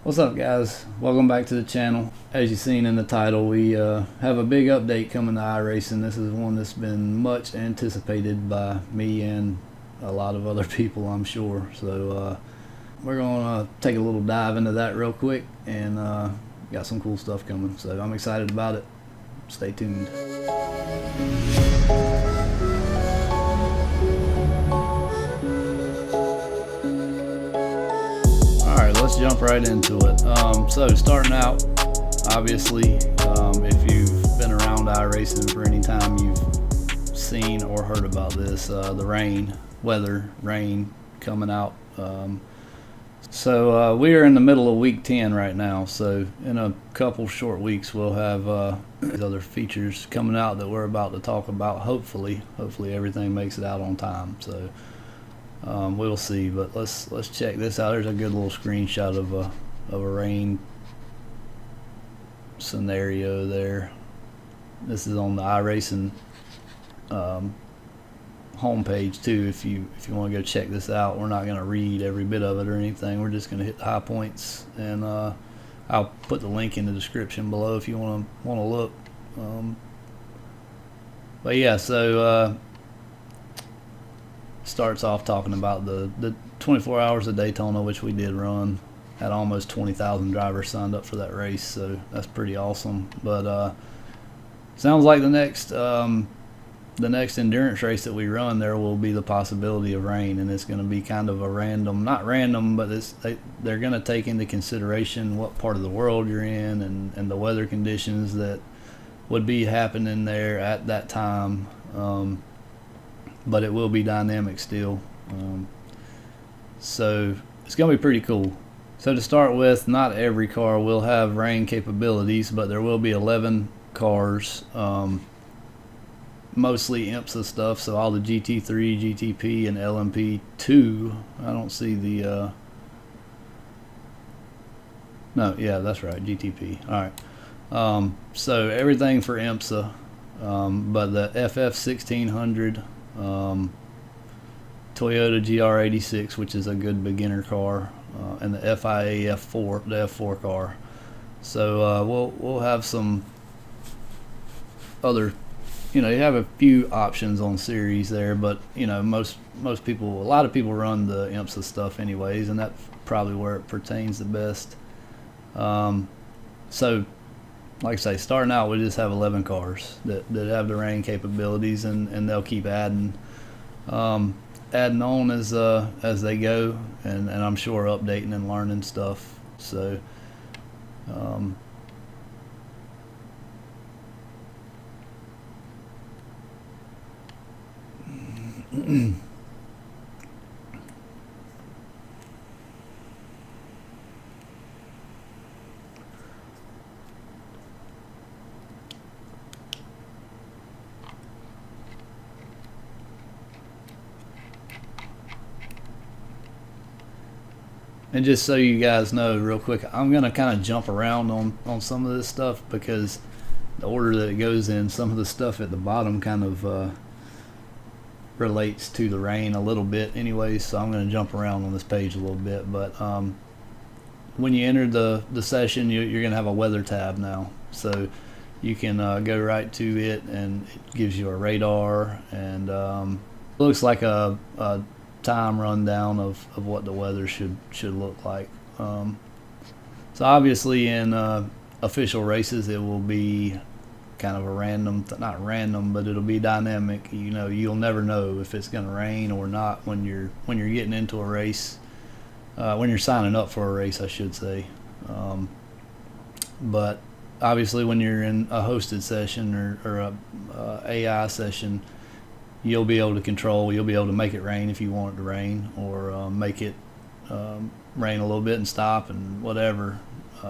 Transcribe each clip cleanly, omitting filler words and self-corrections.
What's up, guys? Welcome back to the channel. As you've seen in the title, we have a big update coming to iRacing. This is one that's been much anticipated by me and a lot of other people, I'm sure. So we're going to take a little dive into that real quick, and got some cool stuff coming. So I'm excited about it. Stay tuned. Let's jump right into it. So starting out, obviously, if you've been around iRacing for any time, you've seen or heard about this, the rain coming out. So we are in the middle of week 10 right now, so in a couple short weeks we'll have these other features coming out that we're about to talk about. Hopefully everything makes it out on time. So we'll see, but let's check this out. There's a good little screenshot of a rain scenario there. This is on the iRacing homepage too. If you want to go check this out, we're not going to read every bit of it or anything. We're just going to hit the high points, and I'll put the link in the description below if you want to look. But yeah, so starts off talking about the 24 hours of Daytona, which we did run. Had almost 20,000 drivers signed up for that race, so that's pretty awesome. But sounds like the next endurance race that we run, there will be the possibility of rain, and it's going to be kind of a not random, but they're going to take into consideration what part of the world you're in and the weather conditions that would be happening there at that time. But it will be dynamic still. So it's going to be pretty cool. So to start with, not every car will have rain capabilities, but there will be 11 cars, mostly IMSA stuff, so all the GT3, GTP, and LMP2. I don't see the no, yeah, that's right, GTP. Alright, so everything for IMSA, but the FF1600, Toyota GR86, which is a good beginner car, and the FIA F4, the F4 car. So we'll have some other, you have a few options on series there, but most people, a lot of people run the IMSA stuff anyways, and that's probably where it pertains the best. So like I say, starting out, we just have 11 cars that have the rain capabilities, and they'll keep adding on as they go, and I'm sure updating and learning stuff. So and just so you guys know real quick, I'm going to kind of jump around on some of this stuff because the order that it goes in, some of the stuff at the bottom kind of relates to the rain a little bit anyway, so I'm going to jump around on this page a little bit. But when you enter the session, you're going to have a weather tab now, so you can go right to it, and it gives you a radar, and looks like a time rundown of what the weather should look like. So obviously in official races it will be kind of a random, not random, but it'll be dynamic. You'll never know if it's going to rain or not when you're getting into a race, when you're signing up for a race, I should say. But obviously when you're in a hosted session or a AI session, you'll be able to make it rain if you want it to rain, or make it rain a little bit and stop and whatever,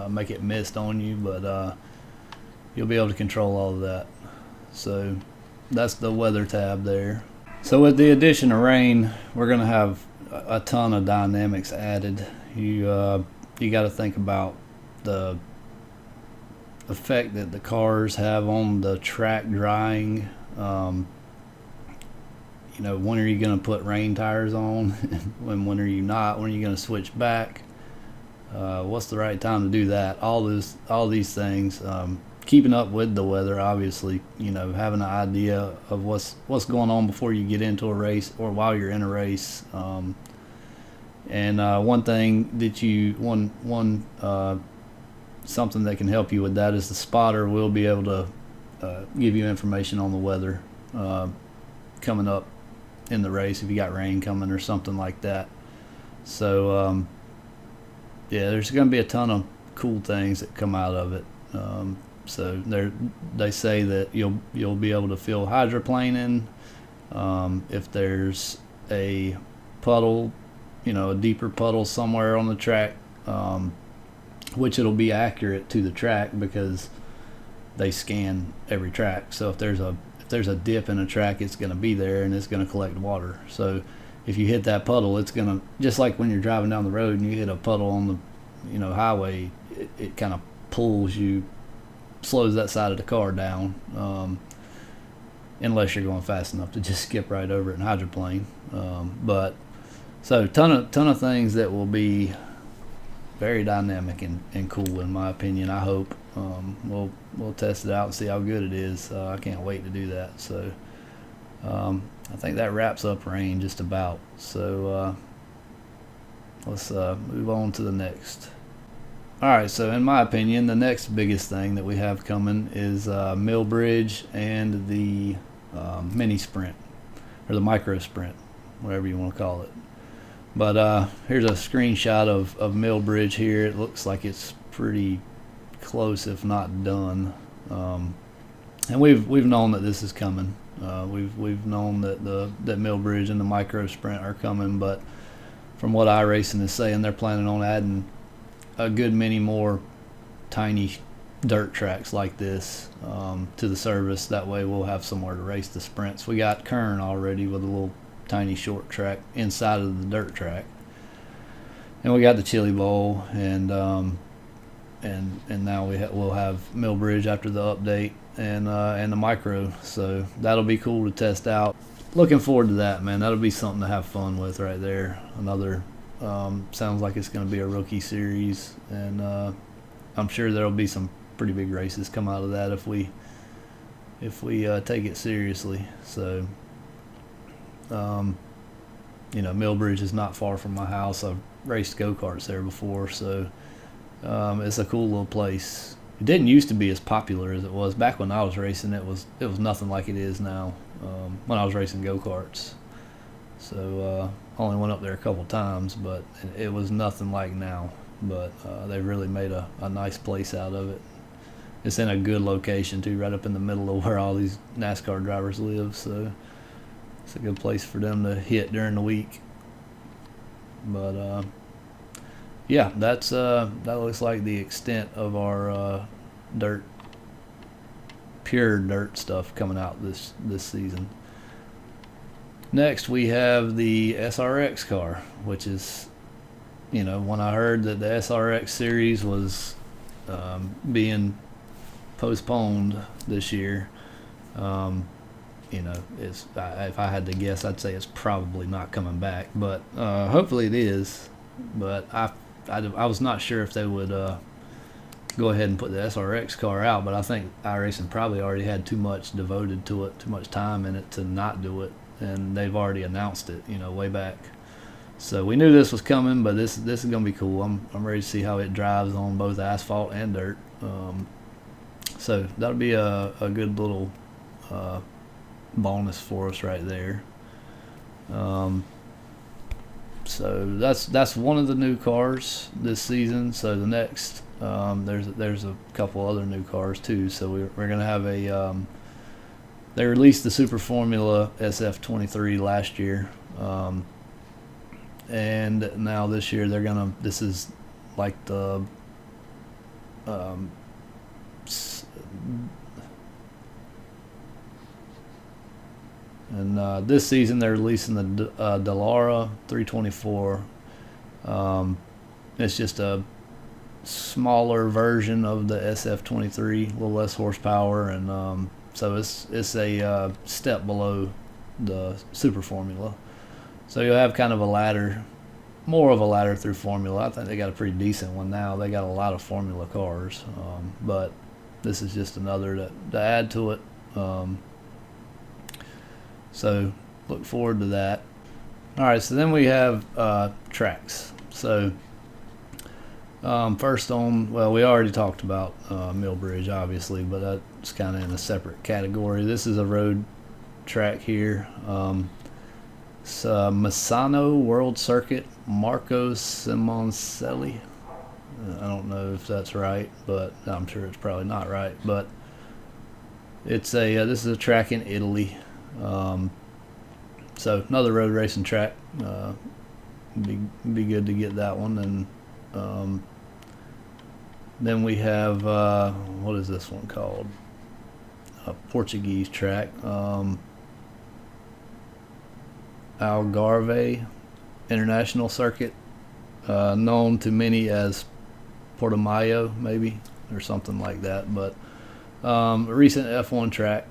make it mist on you, but you'll be able to control all of that. So that's the weather tab there. So with the addition of rain, we're going to have a ton of dynamics added. You got to think about the effect that the cars have on the track drying. When are you going to put rain tires on? When are you not? When are you going to switch back? what's the right time to do that? All these things. Keeping up with the weather, obviously, having an idea of what's going on before you get into a race or while you're in a race. And one thing that something that can help you with that is the spotter will be able to give you information on the weather coming up in the race, if you got rain coming or something like that. So yeah, there's going to be a ton of cool things that come out of it. So they say that you'll be able to feel hydroplaning if there's a puddle, a deeper puddle somewhere on the track, which it'll be accurate to the track because they scan every track. So if there's a dip in a track, it's going to be there and it's going to collect water. So if you hit that puddle, it's going to, just like when you're driving down the road and you hit a puddle on the highway, it kind of slows that side of the car down, unless you're going fast enough to just skip right over it and hydroplane. But so ton of things that will be very dynamic and cool, in my opinion. I hope we'll test it out and see how good it is. I can't wait to do that. So I think that wraps up rain just about. So let's move on to the next. All right, so in my opinion, the next biggest thing that we have coming is Millbridge and the mini sprint, or the micro sprint, whatever you want to call it. But here's a screenshot of Millbridge here. It looks like it's pretty close, if not done. And we've known that this is coming. We've known that that Millbridge and the micro sprint are coming, but from what iRacing is saying, they're planning on adding a good many more tiny dirt tracks like this to the service. That way we'll have somewhere to race the sprints. We got Kern already with a little tiny short track inside of the dirt track, and we got the Chili Bowl, and now we'll have Millbridge after the update, and the micro. So that'll be cool to test out. Looking forward to that, man. That'll be something to have fun with right there. Another sounds like it's going to be a rookie series, and I'm sure there'll be some pretty big races come out of that if we take it seriously. So Millbridge is not far from my house. I've raced go-karts there before, so it's a cool little place. It didn't used to be as popular as it was back when I was racing. It was nothing like it is now when I was racing go-karts. So only went up there a couple times, but it was nothing like now. But they really made a nice place out of it. It's in a good location too, right up in the middle of where all these NASCAR drivers live. So it's a good place for them to hit during the week. But yeah, that looks like the extent of our pure dirt stuff coming out this season. Next, we have the SRX car, which is, when I heard that the SRX series was being postponed this year, if I had to guess, I'd say it's probably not coming back. But hopefully it is. But I was not sure if they would go ahead and put the SRX car out. But I think iRacing probably already had too much devoted to it, too much time in it to not do it. And they've already announced it, way back. So we knew this was coming, but this is gonna be cool. I'm ready to see how it drives on both asphalt and dirt. So that'll be a good little bonus for us right there. So that's one of the new cars this season. So the next there's a couple other new cars too. So we're gonna have a they released the Super Formula SF23 last year, and now this year this is like the and this season they're releasing the Dallara 324. It's just a smaller version of the SF23, a little less horsepower, and so it's a step below the Super Formula. So you'll have kind of a ladder more of a ladder through Formula. I think they got a pretty decent one now. They got a lot of Formula cars, but this is just another to add to it. So look forward to that. All right, so then we have tracks. So first on, well, we already talked about Millbridge, obviously, but that's kind of in a separate category. This is a road track here. It's Misano World Circuit, Marco Simoncelli. I don't know if that's right, but I'm sure it's probably not right. But it's this is a track in Italy. So another road racing track. Be good to get that one. And then we have what is this one called? A Portuguese track. Algarve International Circuit, known to many as Portimao, maybe, or something like that. But a recent F1 track,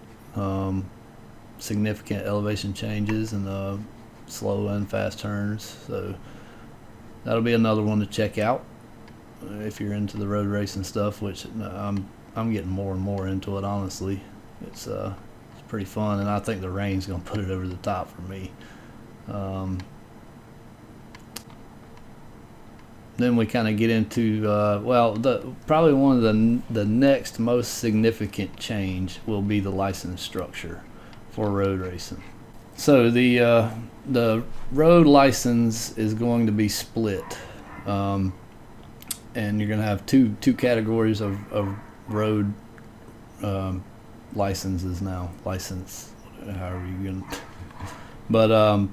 significant elevation changes and slow and fast turns. So that'll be another one to check out if you're into the road racing stuff, which I'm getting more and more into it, honestly. It's pretty fun, and I think the rain's going to put it over the top for me. Then we kind of get into probably one of the next most significant change will be the license structure for road racing. So the road license is going to be split, and you're going to have two categories of road licenses now. License, however you can, but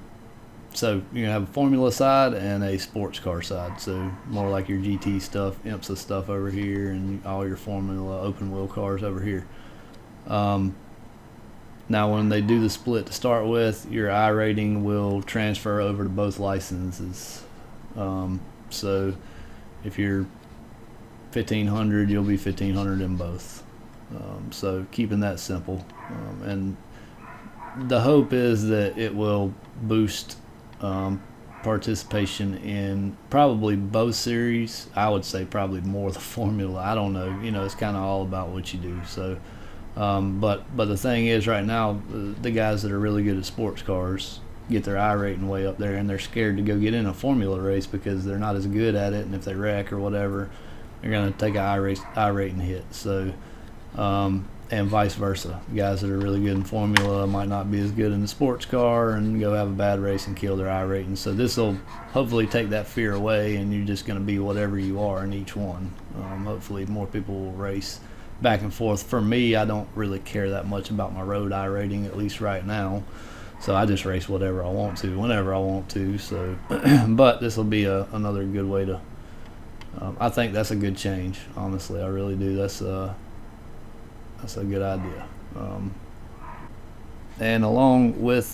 so you're going to have a Formula side and a sports car side. So more like your GT stuff, IMSA stuff over here, and all your Formula open wheel cars over here. Now when they do the split to start with, your iRating will transfer over to both licenses. So if you're 1500, you'll be 1500 in both. So keeping that simple. And the hope is that it will boost participation in probably both series. I would say probably more the Formula. I don't know. It's kind of all about what you do. So, but the thing is, right now, the guys that are really good at sports cars get their iRating way up there, and they're scared to go get in a Formula race because they're not as good at it, and if they wreck or whatever, they're going to take an iRating hit. So, and vice versa. Guys that are really good in Formula might not be as good in the sports car and go have a bad race and kill their iRating. So this will hopefully take that fear away, and you're just going to be whatever you are in each one. Hopefully more people will race back and forth. For me, I don't really care that much about my road iRating, at least right now. So I just race whatever I want to, whenever I want to. So, but this will be another good way to. I think that's a good change. Honestly, I really do. That's a good idea. And along with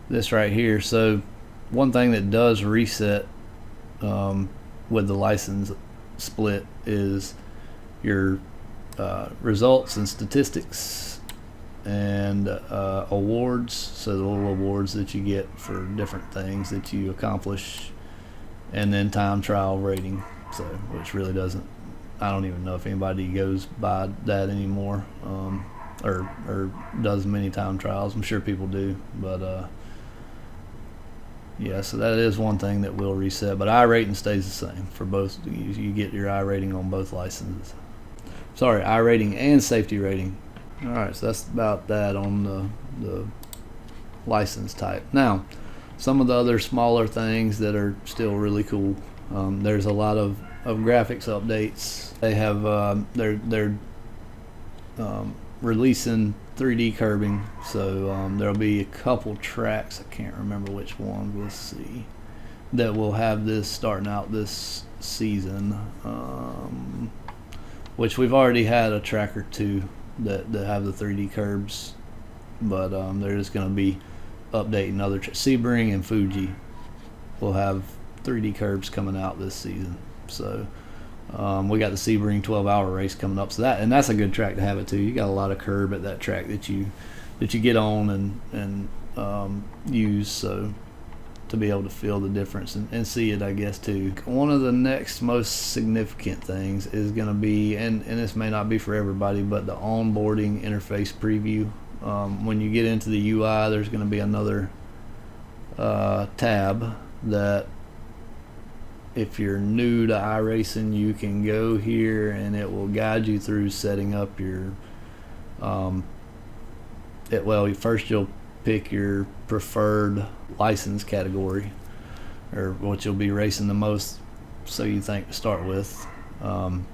this right here, so one thing that does reset with the license split is your results and statistics and awards. So the little awards that you get for different things that you accomplish, and then time trial rating. So which really doesn't. I don't even know if anybody goes by that anymore, or does many time trials. I'm sure people do, but yeah. So that is one thing that will reset. But iRating stays the same for both. You get your iRating on both licenses. Sorry, iRating and safety rating. All right, so that's about that on the license type. Now, some of the other smaller things that are still really cool. There's a lot of graphics updates. They have they're releasing 3D curbing, so there'll be a couple tracks, I can't remember which one, we'll see, that will have this starting out this season, which we've already had a track or two that have the 3D curbs, but they're just going to be updating other Sebring and Fuji will have 3D curbs coming out this season. So we got the Sebring 12-hour race coming up, so that's a good track to have it too. You got a lot of curb at that track that you get on and use. So to be able to feel the difference and see it, I guess, too. One of the next most significant things is going to be, and this may not be for everybody, but the onboarding interface preview. When you get into the UI, there's going to be another tab that, if you're new to iRacing, you can go here and it will guide you through setting up your first you'll pick your preferred license category, or what you'll be racing the most, so you think, to start with, and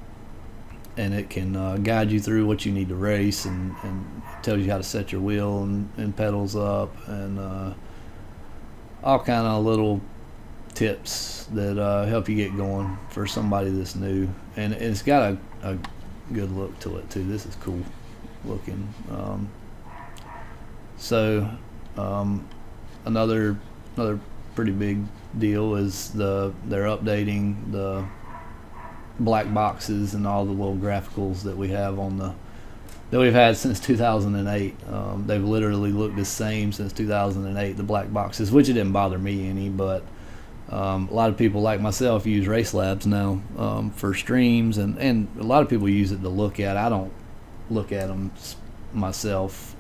it can guide you through what you need to race, and tells you how to set your wheel and pedals up, and all kind of little tips that help you get going for somebody that's new. And it's got a good look to it too. This is cool looking. Another pretty big deal is they're updating the black boxes and all the little graphicals that we have that we've had since 2008. They've literally looked the same since 2008, the black boxes, which it didn't bother me any, but a lot of people like myself use Racelabs now for streams, and a lot of people use it to look at. I don't look at them myself.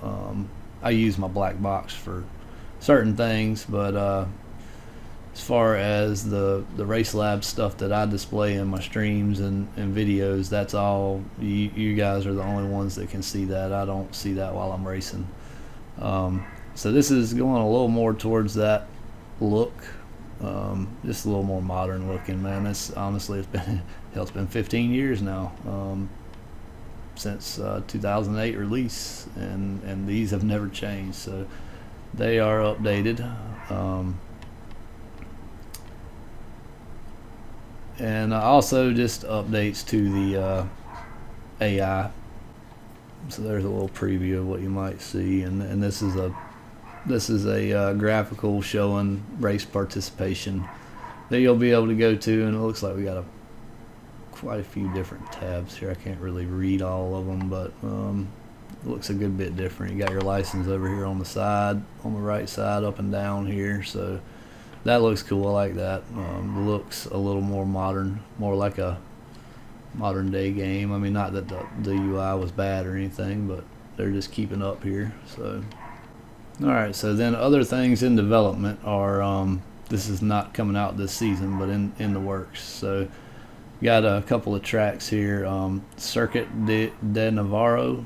I use my black box for certain things, but as far as the Racelab stuff that I display in my streams and videos, that's all you guys are the only ones that can see that. I don't see that while I'm racing. So this is going a little more towards that look, just a little more modern looking, man. It's honestly, it's been 15 years now since 2008 release, and these have never changed, so they are updated. And also just updates to the AI. So there's a little preview of what you might see, and this is a graphical showing race participation that you'll be able to go to, and it looks like we got quite a few different tabs here. I can't really read all of them, but it looks a good bit different. You got your license over here on the side, on the right side, up and down here, so that looks cool. I like that. Looks a little more modern, more like a modern day game. I mean, not that the UI was bad or anything, but they're just keeping up here. So alright, so then other things in development are, this is not coming out this season, but in the works. So got a couple of tracks here. Circuit de Navarro,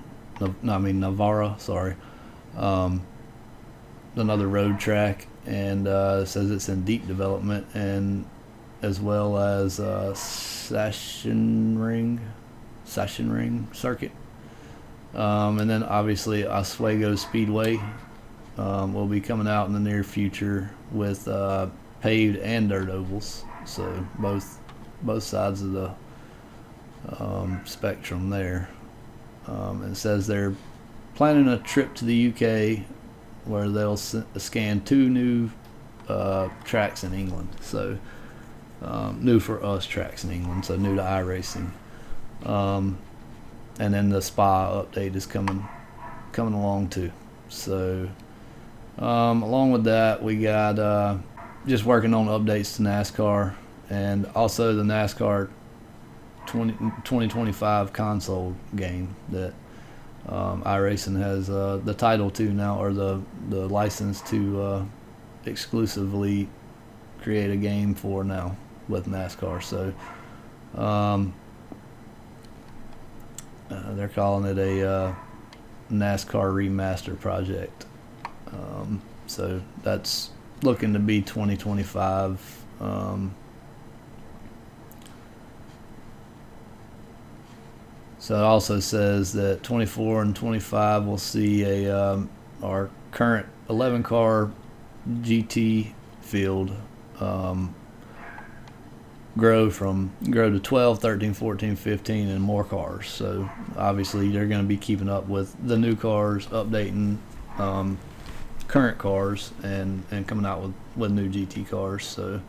Navarra, sorry. Another road track, and it says it's in deep development, and as well as Sachsenring circuit, and then obviously Oswego Speedway will be coming out in the near future with paved and dirt ovals, so both sides of the spectrum there. And it says they're planning a trip to the UK where they'll scan 2 new tracks in England. So new for us tracks in England, so new to iRacing. And then the Spa update is coming along too. So along with that, we got just working on updates to NASCAR, and also the NASCAR 2025 console game that iRacing has the title to now, or the license to exclusively create a game for now with NASCAR. So they're calling it a NASCAR remaster project. So that's looking to be 2025. So it also says that 24 and 25 will see our current 11 car GT field grow to 12, 13, 14, 15, and more cars. So obviously they're going to be keeping up with the new cars, updating current cars, and coming out with new GT cars. So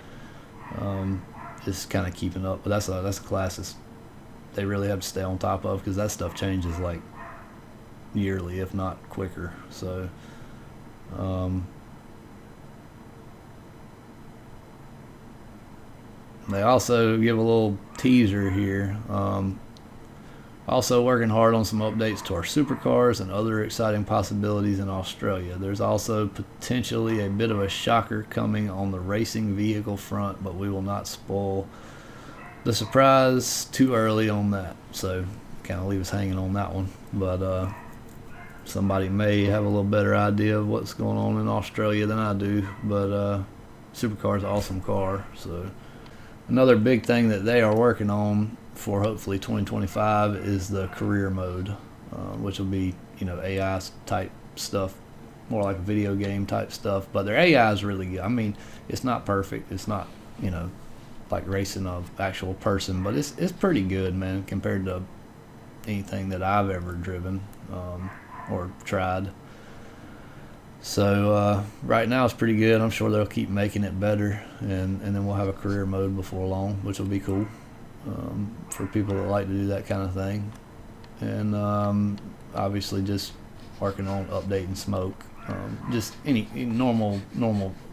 it's kind of keeping up, but that's a class they really have to stay on top of, because that stuff changes like yearly, if not quicker. So They also give a little teaser here. Also working hard on some updates to our supercars and other exciting possibilities in Australia. There's also potentially a bit of a shocker coming on the racing vehicle front, but we will not spoil the surprise too early on that. So kind of leave us hanging on that one. But somebody may have a little better idea of what's going on in Australia than I do. But supercar is an awesome car. So another big thing that they are working on for hopefully 2025 is the career mode, which will be, AI type stuff, more like video game type stuff. But their AI is really good. I mean, it's not perfect. It's not, like racing an actual person, but it's pretty good, man, compared to anything that I've ever driven or tried. So right now it's pretty good. I'm sure they'll keep making it better, and then we'll have a career mode before long, which will be cool. For people that like to do that kind of thing. And obviously just working on updating smoke. Just any normal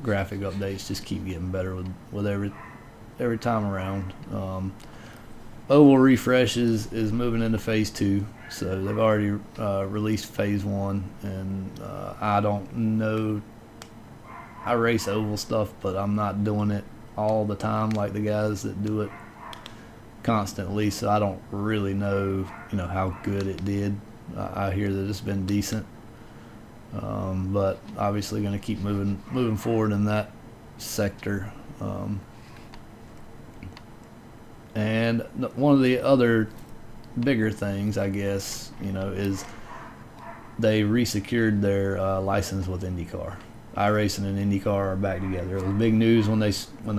graphic updates just keep getting better with every time around. Oval refresh is moving into phase 2, so they've already released phase 1, and I don't know, I race oval stuff, but I'm not doing it all the time like the guys that do it constantly, so I don't really know, how good it did. I hear that it's been decent, but obviously going to keep moving forward in that sector. And one of the other bigger things, I guess, is they resecured their license with IndyCar. iRacing and IndyCar are back together. It was big news when they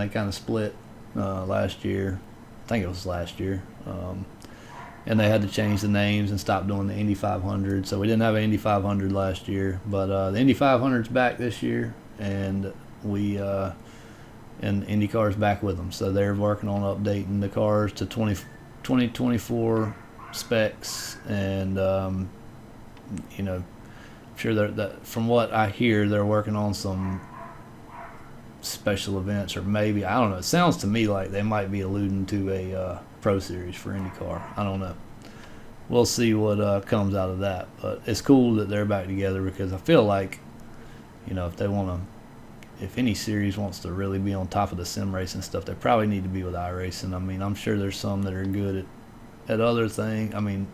kind of split last year. I think it was last year, and they had to change the names and stop doing the Indy 500. So we didn't have an Indy 500 last year, but the Indy 500's back this year, and and IndyCar's back with them. So they're working on updating the cars to 2024 specs, and I'm sure that from what I hear, they're working on some special events, or maybe, I don't know, it sounds to me like they might be alluding to a Pro Series for IndyCar. I don't know. We'll see what comes out of that, but it's cool that they're back together, because I feel like, if any series wants to really be on top of the sim racing stuff, they probably need to be with iRacing. I mean, I'm sure there's some that are good at other things. I mean,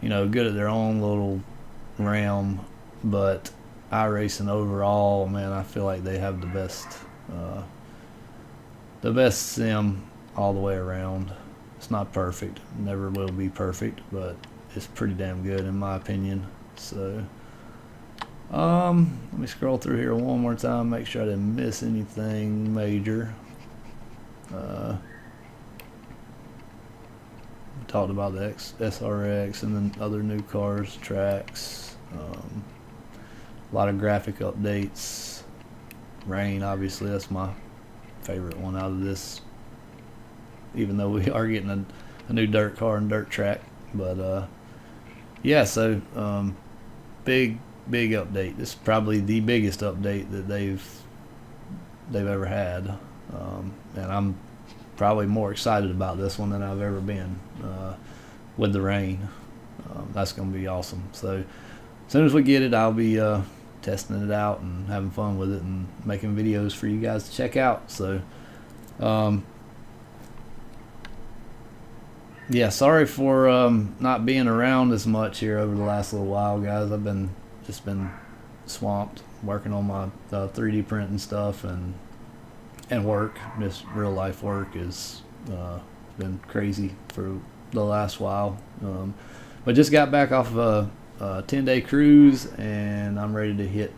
good at their own little realm, but iRacing overall, man, I feel like they have the best sim all the way around. It's not perfect, never will be perfect, but it's pretty damn good in my opinion. So let me scroll through here one more time, make sure I didn't miss anything major. We talked about the SRX and then other new cars, tracks. A lot of graphic updates. Rain, obviously, that's my favorite one out of this, even though we are getting a new dirt car and dirt track. But yeah, so big update. This is probably the biggest update that they've ever had, and I'm probably more excited about this one than I've ever been with the rain. That's going to be awesome. So as soon as we get it, I'll be testing it out and having fun with it and making videos for you guys to check out. So yeah, sorry for not being around as much here over the last little while, guys. I've been swamped working on my 3D printing stuff and work. Just real life work has been crazy for the last while, but just got back off of a 10-day cruise, and I'm ready to hit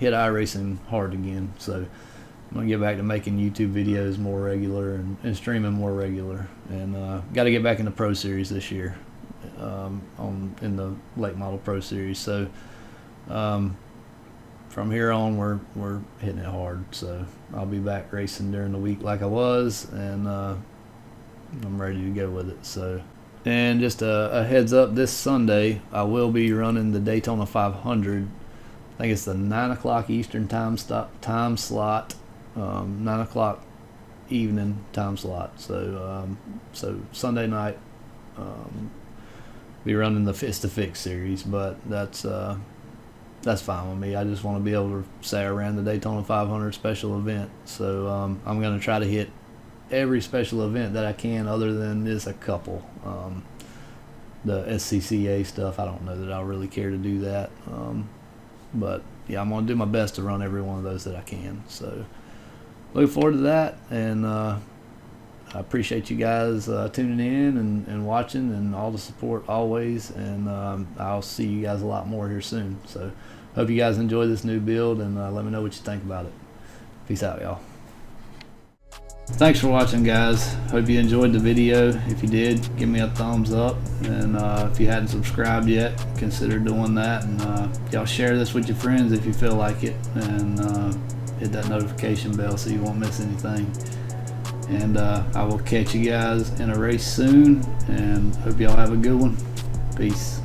iRacing hard again. So I'm gonna get back to making YouTube videos more regular and streaming more regular, and got to get back in the Pro Series this year, in the late model Pro Series. So from here on, we're hitting it hard. So I'll be back racing during the week like I was, and I'm ready to go with it. So, and just a heads up, this Sunday I will be running the Daytona 500. I think it's the 9 o'clock Eastern time slot, 9 o'clock evening time slot. So so Sunday night, be running the Fist to Fix series, but that's fine with me. I just want to be able to say I ran the Daytona 500 special event. So I'm going to try to hit every special event that I can, other than just a couple. The SCCA stuff, I don't know that I'll really care to do that. But yeah, I'm going to do my best to run every one of those that I can. So looking forward to that, and I appreciate you guys tuning in and watching, and all the support always, and I'll see you guys a lot more here soon. So hope you guys enjoy this new build, and let me know what you think about it. Peace out, y'all. Thanks for watching, guys. Hope you enjoyed the video. If you did, give me a thumbs up, and if you hadn't subscribed yet, consider doing that, and y'all share this with your friends if you feel like it, and hit that notification bell so you won't miss anything. And I will catch you guys in a race soon, and hope y'all have a good one. Peace.